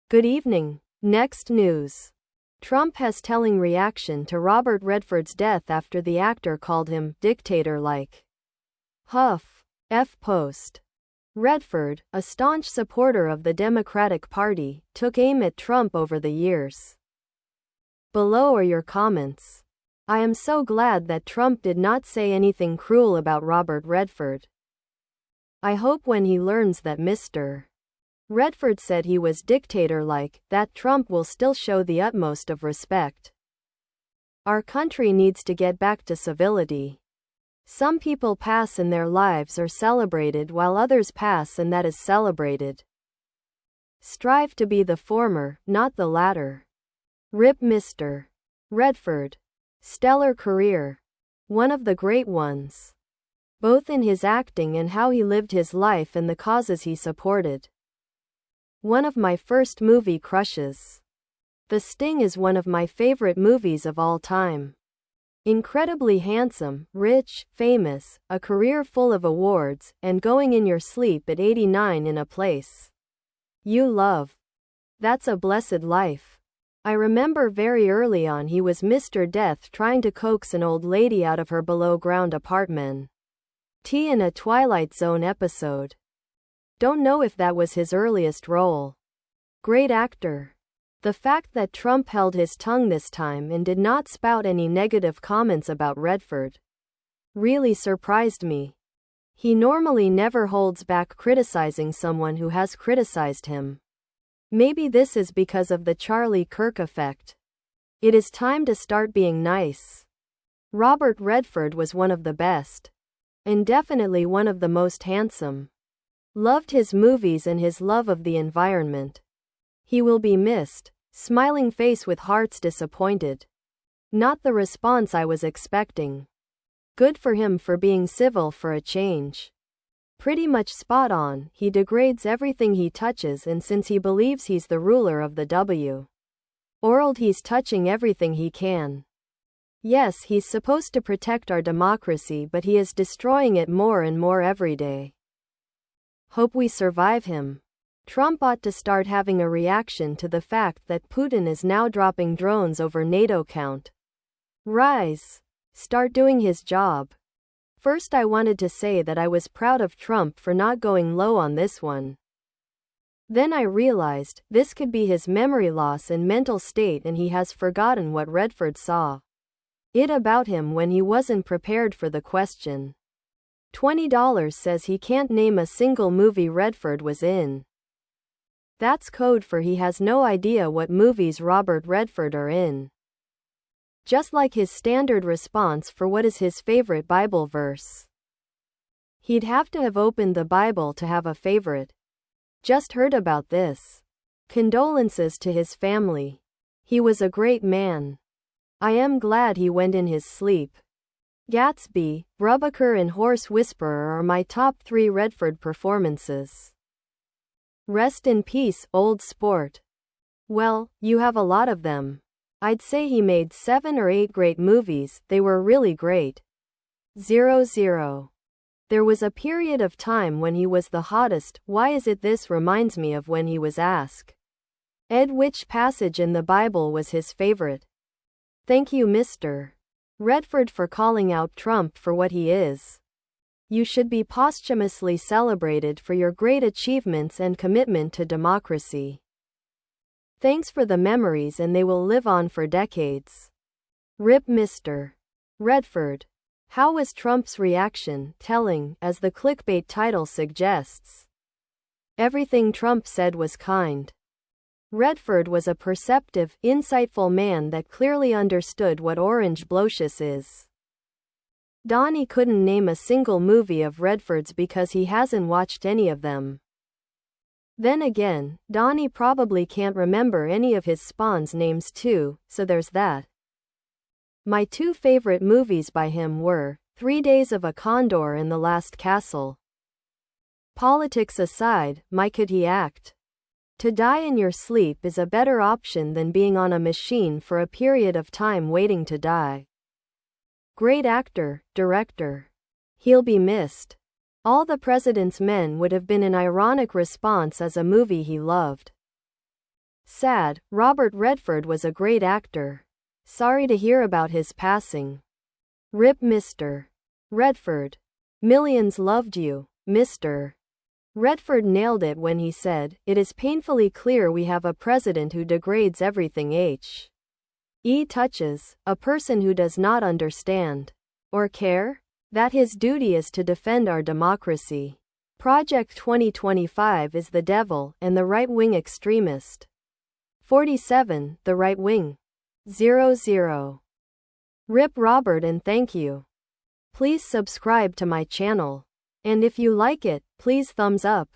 Good evening. Next news. Trump has telling reaction to Robert Redford's death after the actor called him dictator-like. Huff. F. Post. Redford, a staunch supporter of the Democratic Party, took aim at Trump over the years. Below are your comments. I am so glad that Trump did not say anything cruel about Robert Redford. I hope when he learns that Mr. Redford said he was dictator-like, that Trump will still show the utmost of respect. Our country needs to get back to civility. Some people pass and their lives are celebrated while others pass and that is celebrated. Strive to be the former, not the latter. Rip Mr. Redford. Stellar career. One of the great ones. Both in his acting and how he lived his life and the causes he supported. One of my first movie crushes. The Sting is one of my favorite movies of all time. Incredibly handsome, rich, famous, a career full of awards, and going in your sleep at 89 in a place you love. That's a blessed life. I remember very early on he was Mr. Death trying to coax an old lady out of her below-ground apartment. In a Twilight Zone episode. Don't know if that was his earliest role. Great actor. The fact that Trump held his tongue this time and did not spout any negative comments about Redford really surprised me. He normally never holds back criticizing someone who has criticized him. Maybe this is because of the Charlie Kirk effect. It is time to start being nice. Robert Redford was one of the best. And definitely one of the most handsome. Loved his movies and his love of the environment. He will be missed. Smiling face with hearts disappointed. Not the response I was expecting. Good for him for being civil for a change. Pretty much spot on. He degrades everything he touches, and since he believes he's the ruler of the world, he's touching everything he can. Yes, he's supposed to protect our democracy, but he is destroying it more and more every day. Hope we survive him. Trump ought to start having a reaction to the fact that Putin is now dropping drones over NATO count. Rise. Start doing his job. First, I wanted to say that I was proud of Trump for not going low on this one. Then I realized, this could be his memory loss and mental state, and he has forgotten what Redford saw it about him when he wasn't prepared for the question. $20 says he can't name a single movie Redford was in. That's code for he has no idea what movies Robert Redford are in. Just like his standard response for what is his favorite Bible verse. He'd have to have opened the Bible to have a favorite. Just heard about this. Condolences to his family. He was a great man. I am glad he went in his sleep. Gatsby, Brubaker and Horse Whisperer are my top 3 Redford performances. Rest in peace, old sport. Well, you have a lot of them. I'd say he made 7 or 8 great movies, they were really great. 0. There was a period of time when he was the hottest. Why is it this reminds me of when he was asked Ed which passage in the Bible was his favorite. Thank you Mr. Redford for calling out Trump for what he is. You should be posthumously celebrated for your great achievements and commitment to democracy. Thanks for the memories, and they will live on for decades. Rip Mr. Redford. How was Trump's reaction telling, as the clickbait title suggests? Everything Trump said was kind. Redford was a perceptive, insightful man that clearly understood what orange blocious is. Donnie couldn't name a single movie of Redford's because he hasn't watched any of them. Then again, Donnie probably can't remember any of his Spawn's names too, so there's that. My 2 favorite movies by him were 3 Days of a Condor and The Last Castle. Politics aside, my could he act? To die in your sleep is a better option than being on a machine for a period of time waiting to die. Great actor, director. He'll be missed. All the President's Men would have been an ironic response as a movie he loved. Sad, Robert Redford was a great actor. Sorry to hear about his passing. RIP Mr. Redford. Millions loved you, Mr. Redford nailed it when he said, "It is painfully clear we have a president who degrades everything he touches, a person who does not understand or care that his duty is to defend our democracy. Project 2025 is the devil and the right-wing extremist. 47, the right wing. 00. RIP Robert and thank you. Please subscribe to my channel. And if you like it, please thumbs up.